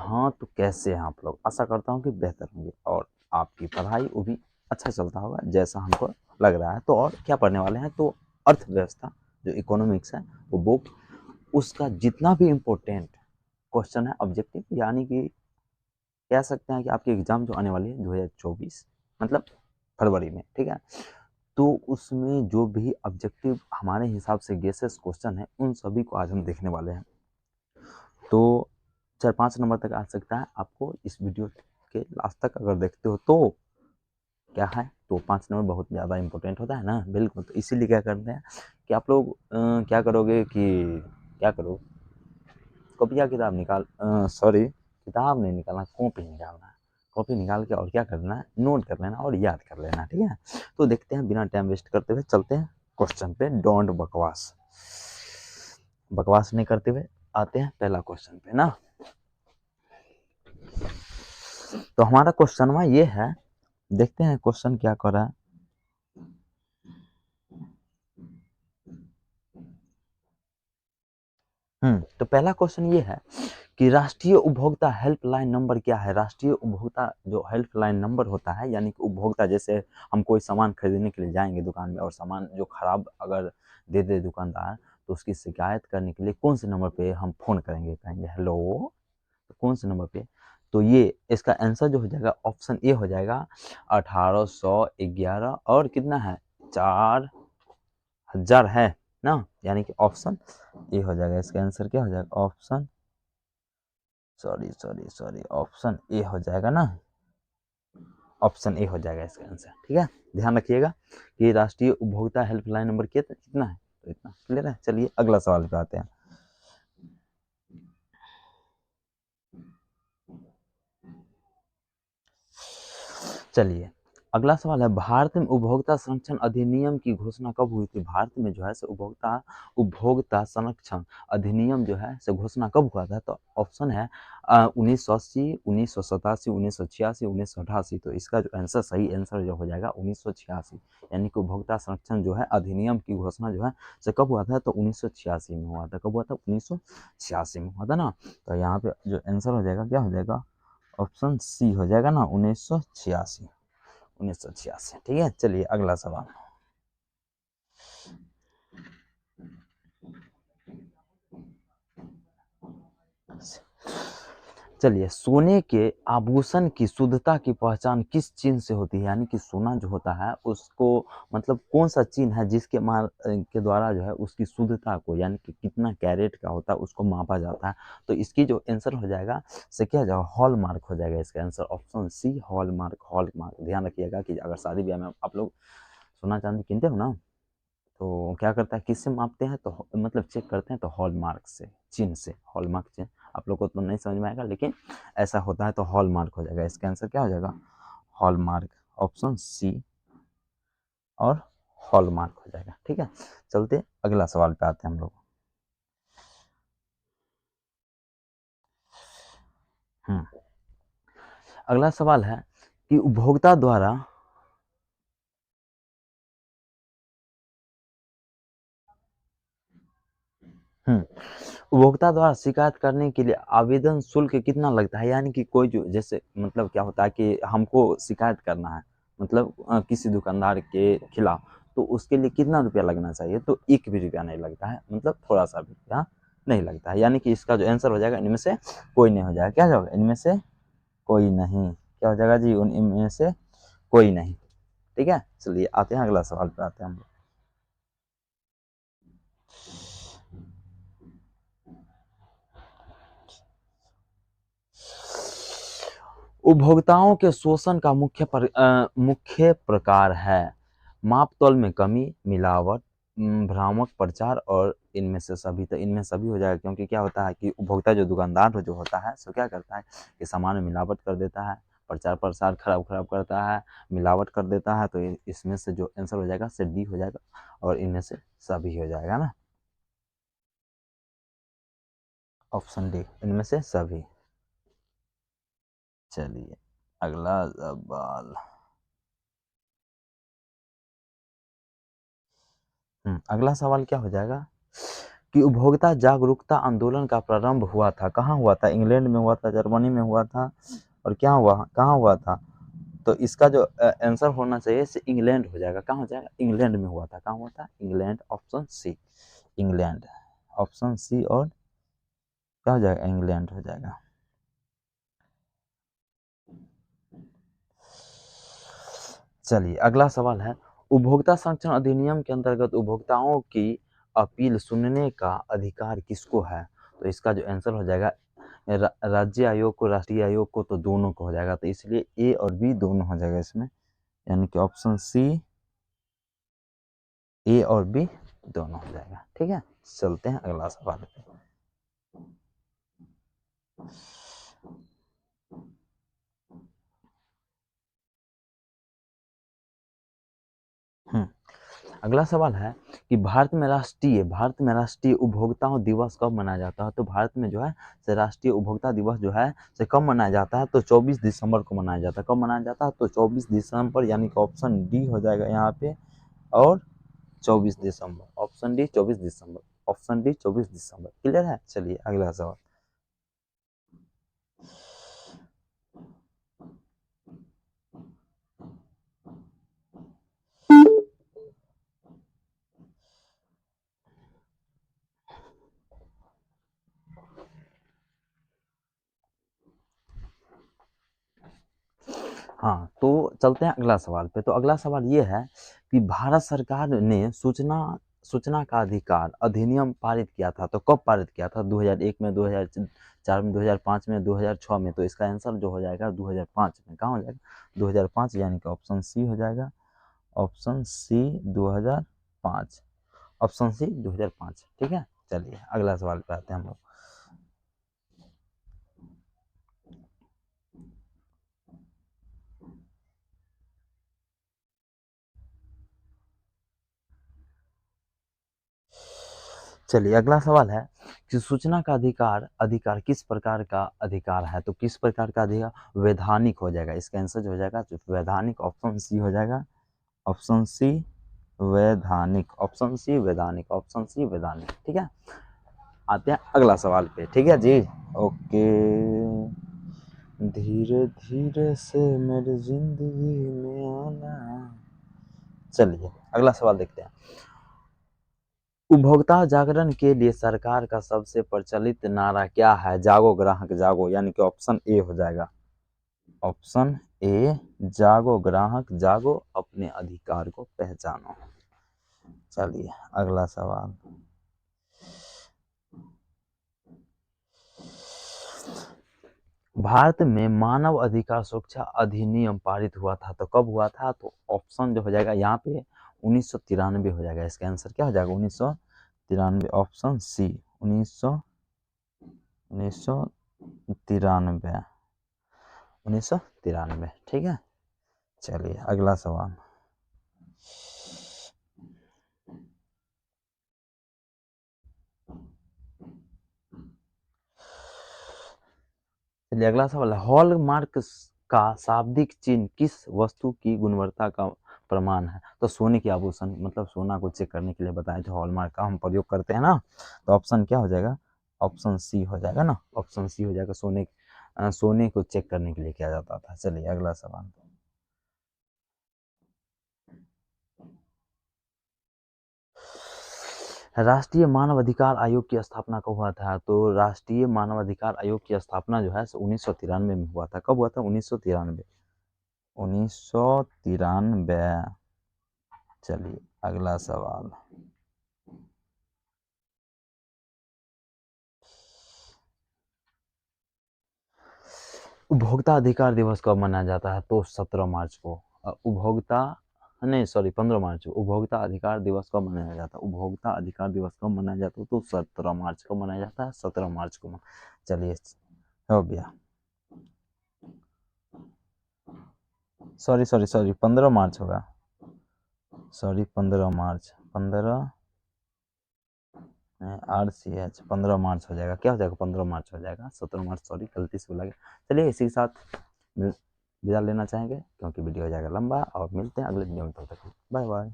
हाँ, तो कैसे हैं आप लोग? आशा करता हूँ कि बेहतर होंगे और आपकी पढ़ाई वो भी अच्छा चलता होगा जैसा हमको लग रहा है। तो और क्या पढ़ने वाले हैं? तो अर्थव्यवस्था जो इकोनॉमिक्स है वो बुक, उसका जितना भी इम्पोर्टेंट क्वेश्चन है ऑब्जेक्टिव, यानी कि कह सकते हैं कि आपकी एग्जाम जो आने वाली है 2024 मतलब फरवरी में, ठीक है, तो उसमें जो भी ऑब्जेक्टिव हमारे हिसाब से गेसेस क्वेश्चन है उन सभी को आज हम देखने वाले हैं। तो 4-5 नंबर तक आ सकता है आपको इस वीडियो के लास्ट तक अगर देखते हो तो क्या है, तो 5 नंबर बहुत ज़्यादा इंपॉर्टेंट होता है ना, बिल्कुल। तो इसीलिए क्या करते हैं कि आप लोग क्या करोगे कि क्या करो, कॉपी या किताब निकाल, सॉरी किताब नहीं निकालना, कॉपी निकालना है। कॉपी निकाल के और क्या करना है, नोट कर लेना और याद कर लेना, ठीक है। तो देखते हैं बिना टाइम वेस्ट करते हुए चलते हैं क्वेश्चन पे। डोंट बकवास, बकवास नहीं करते हुए आते हैं पहला क्वेश्चन पे ना। तो हमारा क्वेश्चन में ये है, देखते हैं क्वेश्चन क्या कर रहा है। तो पहला क्वेश्चन ये है कि राष्ट्रीय उपभोक्ता हेल्पलाइन नंबर क्या है। राष्ट्रीय उपभोक्ता जो हेल्पलाइन नंबर होता है, यानी कि उपभोक्ता, जैसे हम कोई सामान खरीदने के लिए जाएंगे दुकान में और सामान जो खराब अगर दे दे दुकानदार, तो उसकी शिकायत करने के लिए कौन से नंबर पे हम फोन करेंगे, कहेंगे हेलो, तो कौन से नंबर पे। तो ये इसका आंसर जो हो जाएगा ऑप्शन ए हो जाएगा 1811 और कितना है 4000 है ना, यानी कि ऑप्शन ए हो जाएगा। इसका आंसर क्या हो जाएगा, ऑप्शन सॉरी ऑप्शन ए हो जाएगा ना, ऑप्शन ए हो जाएगा इसका आंसर, ठीक है। ध्यान रखिएगा कि राष्ट्रीय उपभोक्ता हेल्पलाइन नंबर कितना है, तो इतना क्लियर है। चलिए अगला सवाल पे आते हैं। चलिए अगला सवाल है, भारत में उपभोक्ता संरक्षण अधिनियम की घोषणा कब हुई थी। भारत में जो है से उपभोक्ता संरक्षण अधिनियम जो है से घोषणा कब हुआ था, तो ऑप्शन है 1980, 1987, 1986, 1988। तो इसका जो आंसर, सही आंसर जो हो जाएगा 1986, यानी कि उपभोक्ता संरक्षण जो है अधिनियम की घोषणा जो है से कब हुआ था, तो 1986 में हुआ था। कब हुआ था, 1986 में हुआ था ना। तो यहाँ पे जो आंसर हो जाएगा क्या हो जाएगा, ऑप्शन सी हो जाएगा ना, 1986, 1986, ठीक है। चलिए अगला सवाल। चलिए, सोने के आभूषण की शुद्धता की पहचान किस चिन्ह से होती है, यानी कि सोना जो होता है उसको मतलब कौन सा चिन्ह है जिसके के द्वारा जो है उसकी शुद्धता को, यानी कि कितना कैरेट का होता है उसको मापा जाता है। तो इसकी जो आंसर हो जाएगा से क्या हो जाएगा, हॉल मार्क हो जाएगा इसका answer, option C hall mark. Hall mark, ध्यान रखिएगा कि अगर शादी ब्याह में आप लोग सोना चांदी किनते हो ना, तो क्या करता है, किससे मापते हैं, तो मतलब चेक करते हैं तो हॉलमार्क से, चिन्ह से, हॉलमार्क चिन्ह। आप लोग को तो नहीं समझ में आएगा, लेकिन ऐसा होता है तो हॉलमार्क हो जाएगा। इसका आंसर क्या हो जाएगा, हॉलमार्क, ऑप्शन सी और हॉलमार्क हो जाएगा, ठीक है। चलते अगला सवाल पे आते हैं हम लोग। अगला सवाल है कि उपभोक्ता द्वारा उपभोक्ता द्वारा शिकायत करने के लिए आवेदन शुल्क कितना लगता है, यानी कि कोई जो, जैसे मतलब क्या होता है कि हमको शिकायत करना है, मतलब किसी दुकानदार के खिलाफ, तो उसके लिए कितना रुपया लगना चाहिए, तो 1 भी रुपया नहीं लगता है, मतलब थोड़ा सा भी रुपया नहीं लगता है, यानी कि इसका जो आंसर हो जाएगा इनमें से कोई नहीं हो जाएगा। क्या होगा, इनमें से कोई नहीं, क्या हो जाएगा जी, इनमें से कोई नहीं, ठीक है। चलिए आते हैं अगला सवाल पे आते हैं हम लोग। उपभोक्ताओं के शोषण का मुख्य प्रकार है मापतौल में कमी, मिलावट, भ्रामक प्रचार और इनमें से सभी। तो इनमें सभी हो जाएगा, क्योंकि क्या होता है कि उपभोक्ता जो दुकानदार जो होता है सो क्या करता है कि सामान में मिलावट कर देता है, प्रचार प्रसार खराब खराब करता है, मिलावट कर देता है। तो इसमें से जो आंसर हो जाएगा से डी हो जाएगा और इनमें से सभी हो जाएगा ना, ऑप्शन डी, इनमें से सभी। चलिए अगला सवाल। अगला सवाल क्या हो जाएगा कि उपभोक्ता जागरूकता आंदोलन का प्रारंभ हुआ था, कहाँ हुआ था? इंग्लैंड में हुआ था, जर्मनी में हुआ था, और क्या हुआ, कहाँ हुआ था? तो इसका जो आंसर होना चाहिए से इंग्लैंड हो जाएगा। कहाँ हो जाएगा? इंग्लैंड में हुआ था। कहाँ हुआ था? England, option C, England, option C, और क्या हो जाएगा? इंग्लैंड हो जाएगा। चलिए अगला सवाल है, उपभोक्ता संरक्षण अधिनियम के अंतर्गत उपभोक्ताओं की अपील सुनने का अधिकार किसको है? तो इसका जो आंसर हो जाएगा राज्य आयोग को, राष्ट्रीय आयोग को, तो दोनों को हो जाएगा। तो इसलिए ए और बी दोनों हो जाएगा इसमें, यानी कि ऑप्शन सी, ए और बी दोनों हो जाएगा। ठीक है, चलते हैं अगला सवाल पे। अगला सवाल है कि भारत में राष्ट्रीय उपभोक्ताओं दिवस कब मनाया जाता है? तो भारत में जो है राष्ट्रीय उपभोक्ता दिवस जो है से कब मनाया जाता है? तो 24 दिसंबर को मनाया जाता है। कब मनाया जाता है? तो 24 दिसंबर, यानी कि ऑप्शन डी हो जाएगा यहाँ पे, और 24 दिसंबर, ऑप्शन डी 24 दिसंबर, ऑप्शन डी 24 दिसंबर। क्लियर है? चलिए अगला सवाल। हाँ, तो चलते हैं अगला सवाल पे। तो अगला सवाल ये है कि भारत सरकार ने सूचना का अधिकार अधिनियम पारित किया था, तो कब पारित किया था? 2001 में, 2004 में, 2005 में, 2006 में? तो इसका आंसर जो हो जाएगा 2005 में। कहाँ हो जाएगा? 2005, यानी कि ऑप्शन सी हो जाएगा, ऑप्शन सी 2005, ऑप्शन सी 2005। ठीक है, चलिए अगला सवाल पे आते हैं हम लोग। चलिए अगला सवाल है कि सूचना का अधिकार किस प्रकार का अधिकार है? तो किस प्रकार का अधिकार? वैधानिक हो जाएगा। इसका आंसर जो हो जाएगा वैधानिक, ऑप्शन सी हो जाएगा, ऑप्शन सी वैधानिक, ऑप्शन सी वैधानिक, ऑप्शन सी वैधानिक। ठीक है, आते हैं अगला सवाल पे। ठीक है जी, ओके। धीरे धीरे से मेरी जिंदगी में आना। चलिए अगला सवाल देखते हैं। उपभोक्ता जागरण के लिए सरकार का सबसे प्रचलित नारा क्या है? जागो ग्राहक जागो, यानी कि ऑप्शन ए हो जाएगा, ऑप्शन ए जागो ग्राहक जागो, अपने अधिकार को पहचानो। चलिए अगला सवाल। भारत में मानव अधिकार सुरक्षा अधिनियम पारित हुआ था, तो कब हुआ था? तो ऑप्शन जो हो जाएगा यहाँ पे 1993 हो जाएगा। इसका आंसर क्या हो जाएगा? 1993, ऑप्शन सी 1993, 1993। ठीक है, चलिए अगला सवाल। चलिए अगला सवाल है, हॉलमार्क का शाब्दिक चिन्ह किस वस्तु की गुणवत्ता का प्रमाण है? तो सोने की आभूषण, मतलब सोना को चेक करने के लिए बताए थे, हॉलमार्क का हम प्रयोग करते हैं ना। तो ऑप्शन क्या हो जाएगा? ऑप्शन सी हो जाएगा ना, ऑप्शन सी हो जाएगा। सोने को चेक करने के लिए किया जाता था। चलिए अगला सवाल। राष्ट्रीय मानव अधिकार आयोग की स्थापना कब हुआ था? तो राष्ट्रीय मानव अधिकार आयोग की स्थापना जो है 1993 में हुआ था। कब हुआ था? 1993, 1993। चलिए अगला सवाल। उपभोक्ता अधिकार दिवस कब मनाया जाता है? तो 17 मार्च को। उपभोक्ता नहीं, सॉरी, 15 मार्च को। उपभोक्ता अधिकार दिवस कब मनाया जाता है? उपभोक्ता अधिकार दिवस कब मनाया जाता है? तो 17 मार्च को मनाया जाता है, 17 मार्च को। चलिए हो गया, सॉरी सॉरी सॉरी, 15 मार्च होगा, सॉरी 15 मार्च, 15 आर सी एच, 15 मार्च हो जाएगा। क्या हो जाएगा? 15 मार्च हो जाएगा, 17 मार्च, सॉरी गलती से बोला गया। चलिए इसी के साथ विदा लेना चाहेंगे क्योंकि वीडियो हो जाएगा लंबा, और मिलते हैं अगले वीडियो में। तब तक बाय बाय।